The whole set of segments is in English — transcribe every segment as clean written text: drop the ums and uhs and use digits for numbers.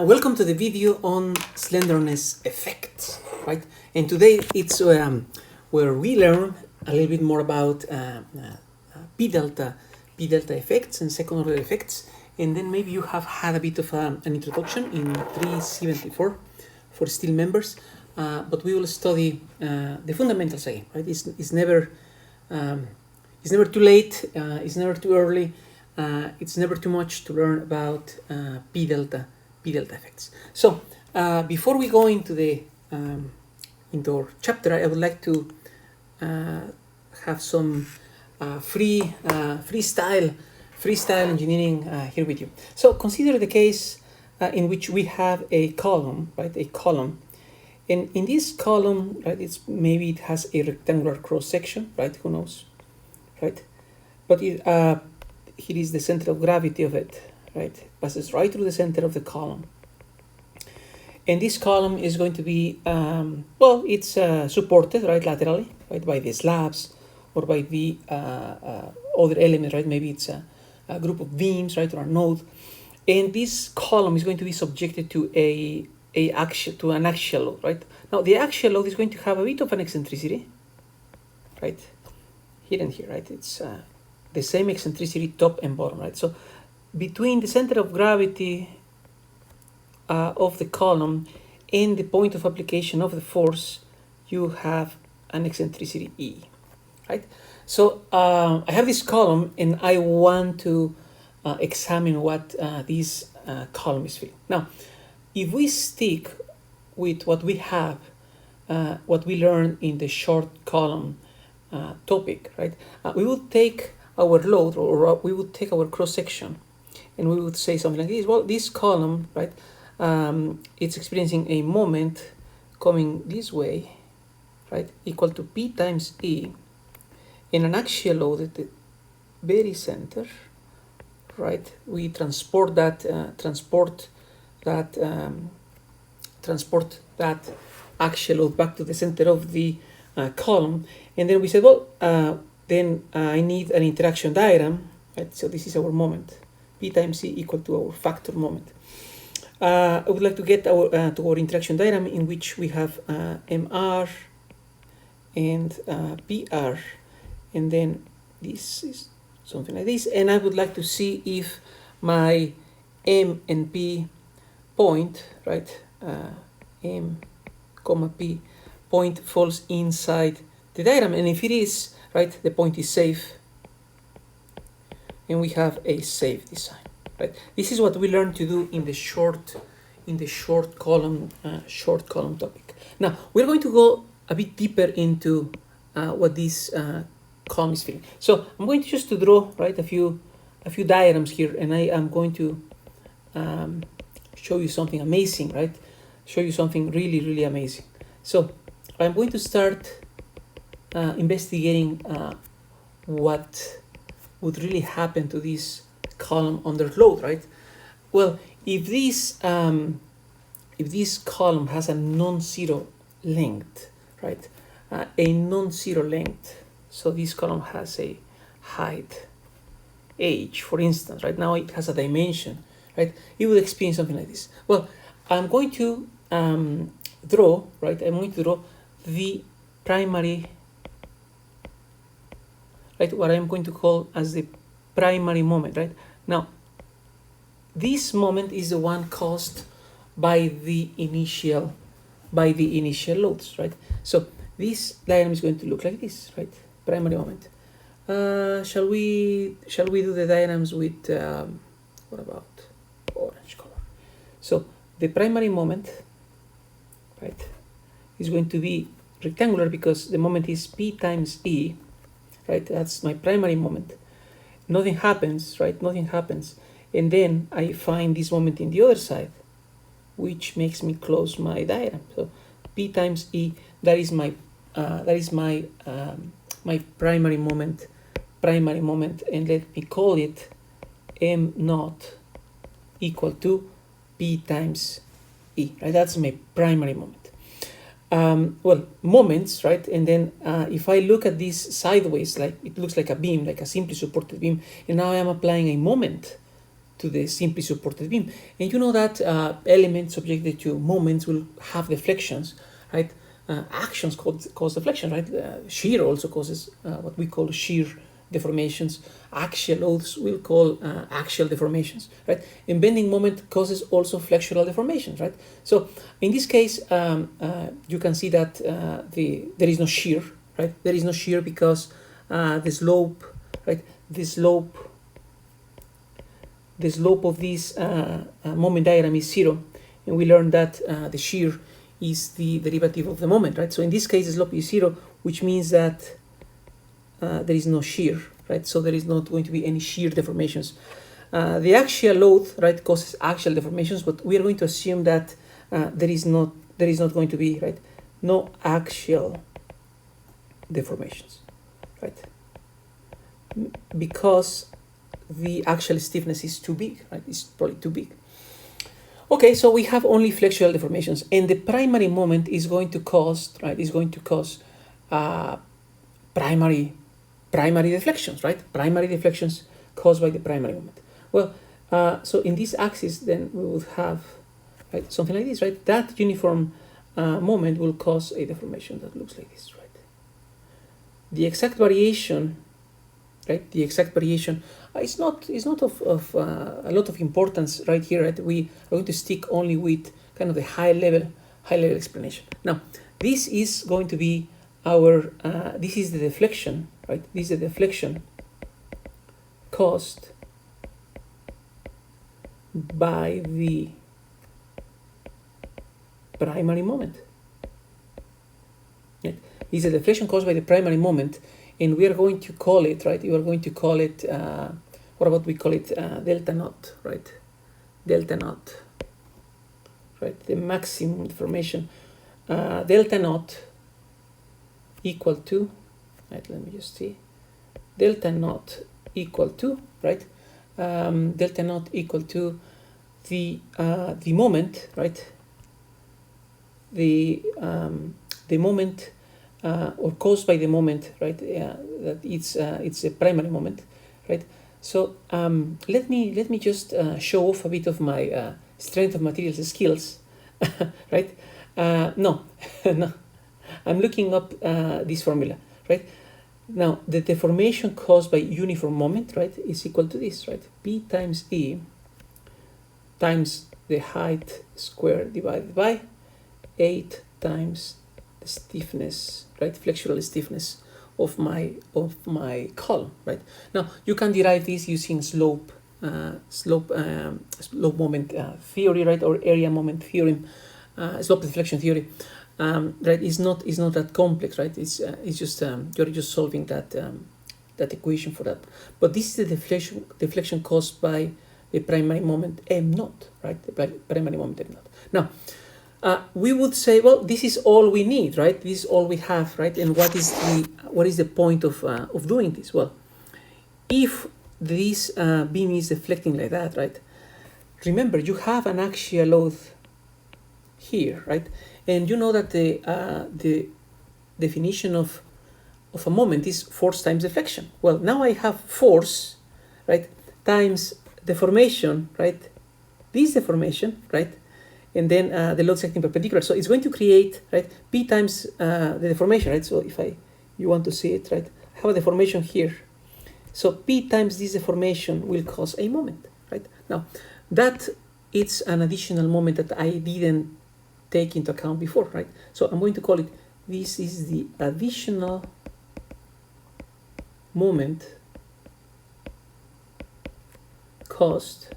Welcome to the video on slenderness effects, right? And today it's where we learn a little bit more about p delta effects and second order effects, and then maybe you have had a bit of an introduction in 374 for still members, but we will study the fundamentals again, right? It's never too late, it's never too early, it's never too much to learn about p delta effects. So before we go into the into our chapter, I would like to have some freestyle engineering here with you. So consider the case in which we have a column, right? A column, and in this column, right? Maybe it has a rectangular cross section, right? Who knows, right? But here is the center of gravity of it. Right, passes right through the center of the column, and this column is going to be it's supported right laterally, right, by the slabs or by the other element, right? Maybe it's a group of beams, right, or a node, and this column is going to be subjected to an axial load, right? Now the axial load is going to have a bit of an eccentricity, right, here and here, right? It's the same eccentricity top and bottom, right? So between the center of gravity of the column and the point of application of the force, you have an eccentricity E, right? So I have this column and I want to examine what this column is feeling. Now, if we stick with what we have, what we learned in the short column topic, right? We would take our load, or we would take our cross section, and we would say something like this. Well, this column, right, it's experiencing a moment coming this way, right, equal to P times E, in an axial load at the very center, right? We transport that axial load back to the center of the column, and then we said, well, then I need an interaction diagram, right? So this is our moment. P times C equal to our factor moment. I would like to get to our interaction diagram in which we have MR and PR, and then this is something like this, and I would like to see if my M and P point, right, M comma P point falls inside the diagram, and if it is, right, the point is safe, and we have a safe design, right? This is what we learned to do in the short column topic. Now we're going to go a bit deeper into what this column is feeling. So I'm going to just draw, right, a few diagrams here, and I am going to show you something amazing, right? Show you something really amazing. So I'm going to start investigating what would really happen to this column under load, right? Well, if this column has a non-zero length, right? A non-zero length. So this column has a height h, for instance, right? Now it has a dimension, right? You would experience something like this. Well, I'm going to draw, right? I'm going to draw the primary, right? What I'm going to call as the primary moment, right? Now, this moment is the one caused by the initial loads, right? So this diagram is going to look like this, right? Primary moment. Shall we do the diagrams with what about orange color? So the primary moment, right, is going to be rectangular because the moment is P times E, right? That's my primary moment. Nothing happens, right? Nothing happens, and then I find this moment in the other side, which makes me close my diagram. So P times E, that is my my primary moment, and let me call it M naught equal to P times E, right? That's my primary moment. Well, moments, right? And then if I look at this sideways, like it looks like a beam, like a simply supported beam, and now I am applying a moment to the simply supported beam. And you know that elements subjected to moments will have deflections, right? Actions cause deflection, right? Shear also causes what we call shear deformations. Axial loads will call axial deformations, right? And bending moment causes also flexural deformations, right? So in this case, you can see that there is no shear, right? There is no shear because the slope, right? The slope of this moment diagram is 0, and we learned that the shear is the derivative of the moment, right? So in this case, the slope is 0, which means that there is no shear, right? So there is not going to be any shear deformations. The axial load, right, causes axial deformations, but we are going to assume that there is not going to be, right, no axial deformations, right? Because the axial stiffness is too big, right? It's probably too big. Okay, so we have only flexural deformations, and the primary moment is going to cause, right? Is going to cause primary deflections, right? Primary deflections caused by the primary moment. Well, so in this axis, then we would have, right, something like this, right? That uniform moment will cause a deformation that looks like this, right? The exact variation, right? The exact variation is not of a lot of importance right here, right? We are going to stick only with kind of the high level explanation. Now, this is going to be our, this is the deflection, right? This is the deflection caused by the primary moment. Right? This is a deflection caused by the primary moment, and we are going to call it, right? You are going to call it, what about we call it delta naught, right? Delta naught, right? The maximum deformation, delta naught equal to, right? Let me just see, delta naught equal to, right? Delta naught equal to the moment, right? The moment, or caused by the moment, right? That it's a primary moment, right? So let me just show off a bit of my strength of materials skills, right? No, no, I'm looking up this formula, right? Now the deformation caused by uniform moment, right, is equal to this, right? P times E times the height squared divided by 8 times the stiffness, right, flexural stiffness of my column, right? Now you can derive this using slope moment theory, right, or area moment theorem, slope deflection theory, right? It's not that complex, right? It's just you're just solving that equation for that. But this is the deflection caused by the primary moment m naught, right? The primary moment m naught. Now, we would say, well, this is all we need, right? This is all we have, right? And what is the point of doing this? Well, if this beam is deflecting like that, right? Remember, you have an axial load here, right? And you know that the definition of a moment is force times deflection. Well, now I have force, right, times deformation, right? This deformation, right? And then the load acting perpendicular. So it's going to create, right, P times the deformation, right? So if you want to see it, right, I have a deformation here. So P times this deformation will cause a moment, right? Now, that it's an additional moment that I didn't take into account before, right? So I'm going to call it, this is the additional moment caused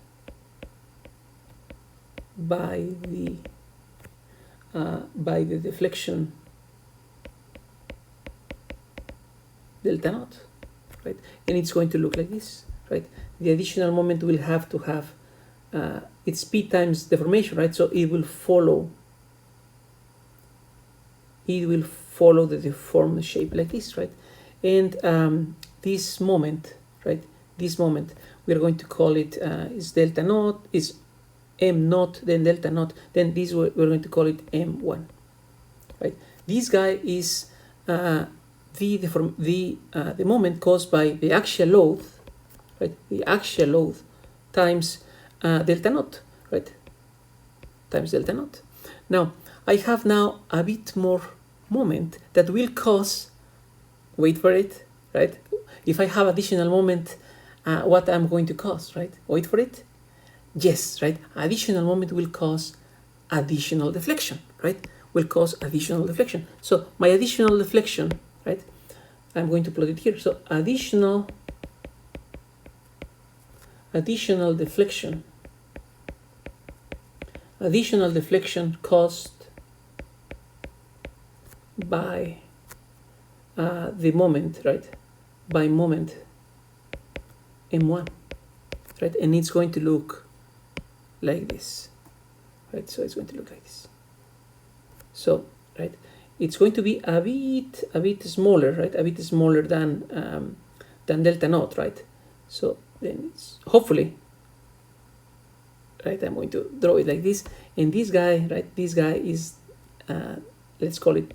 by the deflection delta naught, right? And it's going to look like this, right? The additional moment will have to have its P times deformation, right? So it will follow the deformed shape like this, right? And this moment, right? This moment, we are going to call it is delta naught, is m naught, then delta naught, then this we're going to call it m1, right? This guy is the moment caused by the axial load, right? The axial load times delta naught, right? Times delta naught. Now, I have now a bit more moment that will cause, wait for it, right? If I have additional moment, what I'm going to cause, right? Wait for it. Yes, right? Additional moment will cause additional deflection, right? Will cause additional deflection. So my additional deflection, right? I'm going to plot it here. So additional deflection caused by the moment, right? By moment m1, right? And it's going to look like this, right? So it's going to look like this. So, right, it's going to be a bit smaller, right? A bit smaller than delta naught, right? So then it's hopefully, right? I'm going to draw it like this. And this guy, right? This guy is let's call it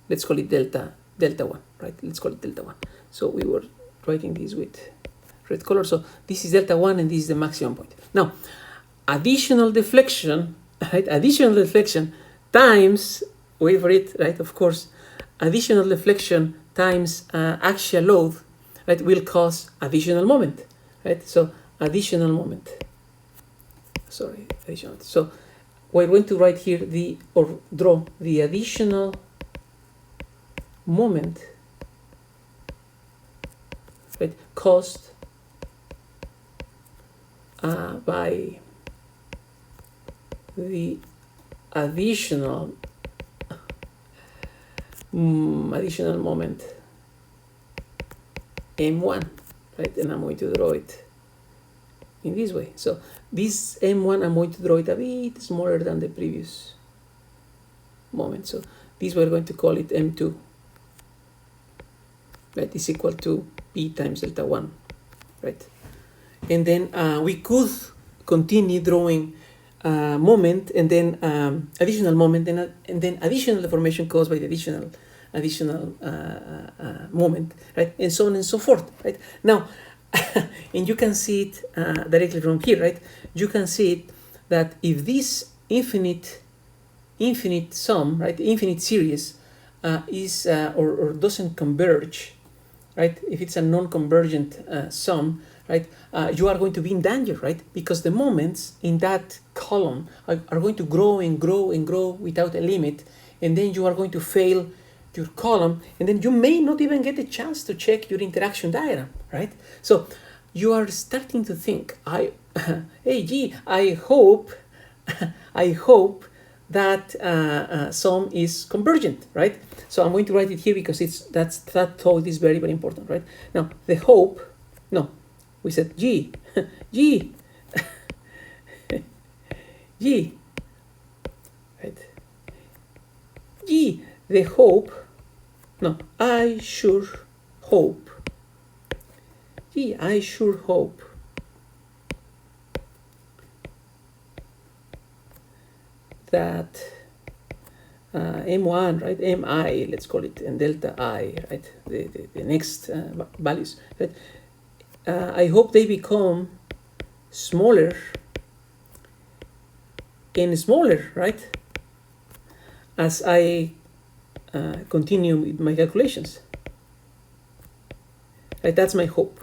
delta 1, right? Let's call it delta 1. So we were writing this with red color. So this is delta 1 and this is the maximum point. Now, additional deflection, right? Additional deflection times, wait for it, right? Of course, additional deflection times axial load, right, will cause additional moment, right? So additional moment. Sorry, additional. So we're going to write here or draw the additional moment, right, caused by the additional moment m1, right? And I'm going to draw it in this way. So this m1, I'm going to draw it a bit smaller than the previous moment. So this we're going to call it m2, right? Is equal to p times delta 1, right? And then we could continue drawing moment and then additional moment and then additional deformation caused by the additional moment, right? And so on and so forth, right? Now, and you can see it directly from here, right? You can see it that if this infinite sum, right, infinite series is or doesn't converge, right? If it's a non-convergent sum, right, you are going to be in danger, right? Because the moments in that column are going to grow and grow and grow without a limit, and then you are going to fail your column, and then you may not even get a chance to check your interaction diagram, right? So you are starting to think, hey, gee, I hope that sum is convergent, right? So I'm going to write it here because that thought is very, very important, right? Now the hope, no, we said G, G, G, right? G, the hope, no, I sure hope, G, I sure hope that m1, right, mi, let's call it, and delta I, right, the next values, right? I hope they become smaller and smaller, right, as I continue with my calculations, right? That's my hope.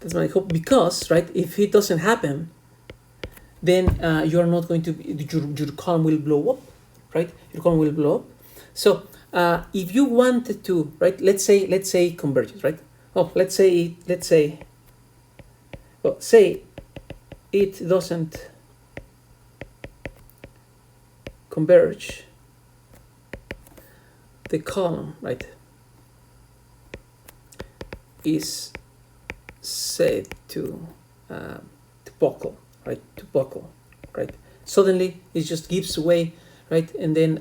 That's my hope, because, right, if it doesn't happen, then you are not going to be, your column will blow up, right? Your column will blow up. So if you wanted to, right, let's say convergence, right? Oh, say it doesn't converge, the column, right, is said to buckle, right? To buckle, right? Suddenly it just gives way, right? And then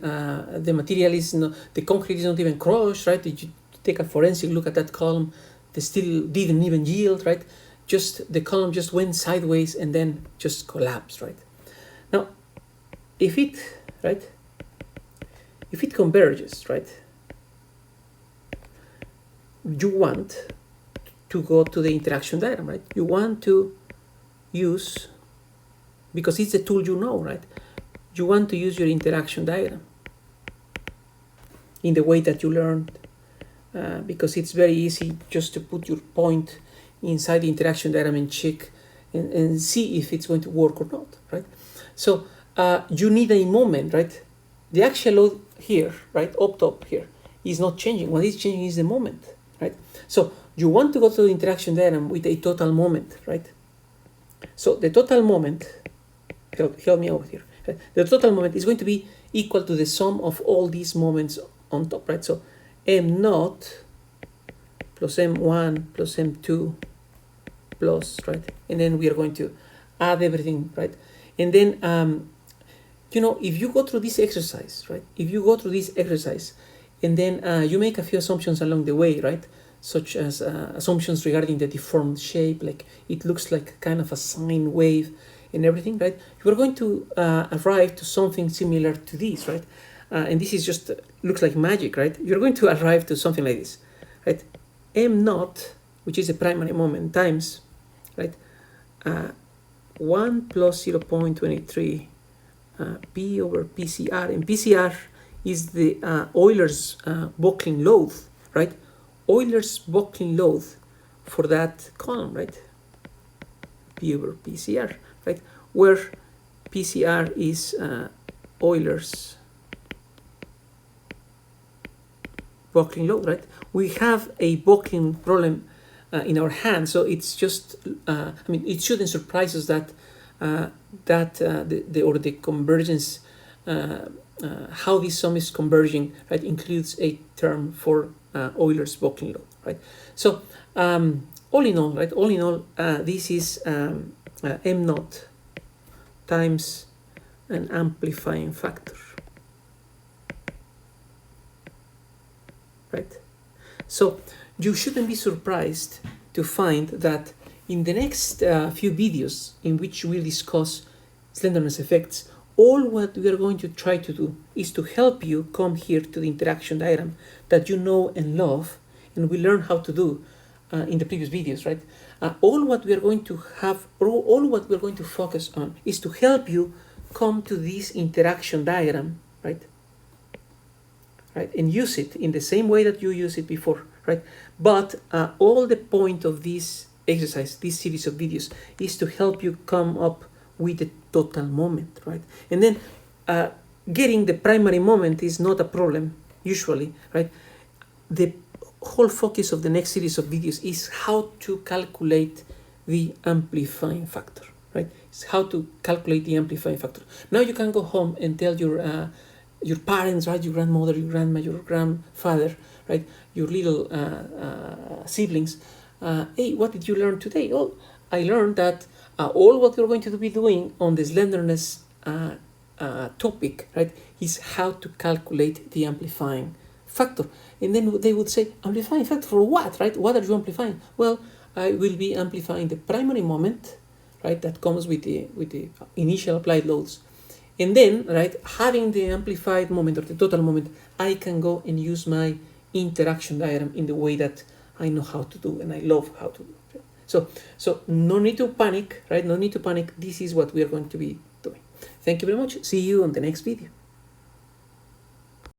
the material is the concrete is not even crushed, right? You take a forensic look at that column, they still didn't even yield, right? Just the column just went sideways and then just collapsed, right? Now, if it converges, right, you want to go to the interaction diagram, right? You want to use, because it's the tool you know, right? You want to use your interaction diagram in the way that you learned, because it's very easy just to put your point inside the interaction diagram and check and see if it's going to work or not, right? So you need a moment, right? The actual load here, right, up top here, is not changing. What is changing is the moment, right? So you want to go to the interaction diagram with a total moment, right? So the total moment, help me out here. Right? The total moment is going to be equal to the sum of all these moments on top, right? So m naught plus m1 plus m2 plus, right? And then we are going to add everything, right? And then, if you go through this exercise, right? If you go through this exercise and then you make a few assumptions along the way, right? Such as assumptions regarding the deformed shape, like it looks like kind of a sine wave and everything, right? You are going to arrive to something similar to this, right? And this is just, looks like magic, right? You're going to arrive to something like this, right? M naught, which is a primary moment, times, right? 1 plus 0.23 P over PCR. And PCR is the Euler's buckling load, right? Euler's buckling load for that column, right? P over PCR, right? Where PCR is Euler's buckling load, right? We have a buckling problem in our hand, so it's just, it shouldn't surprise us that the convergence, how this sum is converging, right, includes a term for Euler's buckling load, right? So all in all, right, this is m naught times an amplifying factor, right? So you shouldn't be surprised to find that in the next few videos in which we'll discuss slenderness effects, all what we are going to try to do is to help you come here to the interaction diagram that you know and love, and we learned how to do in the previous videos, right? All what we are going to have, or all what we're going to focus on is to help you come to this interaction diagram, right? Right, and use it in the same way that you used it before, right? But all the point of this exercise, this series of videos, is to help you come up with the total moment, right? And then getting the primary moment is not a problem, usually, right? The whole focus of the next series of videos is how to calculate the amplifying factor, right? It's how to calculate the amplifying factor. Now you can go home and tell your parents, right, your grandmother, your grandma, your grandfather, right, your little siblings, hey, what did you learn today? Oh, I learned that all what we're going to be doing on the slenderness topic, right, is how to calculate the amplifying factor. And then they would say, amplifying factor for what, right? What are you amplifying? Well, I will be amplifying the primary moment, right, that comes with the initial applied loads. And then, right, having the amplified moment or the total moment, I can go and use my interaction diagram in the way that I know how to do and I love how to do. So no need to panic, right? No need to panic. This is what we are going to be doing. Thank you very much. See you on the next video.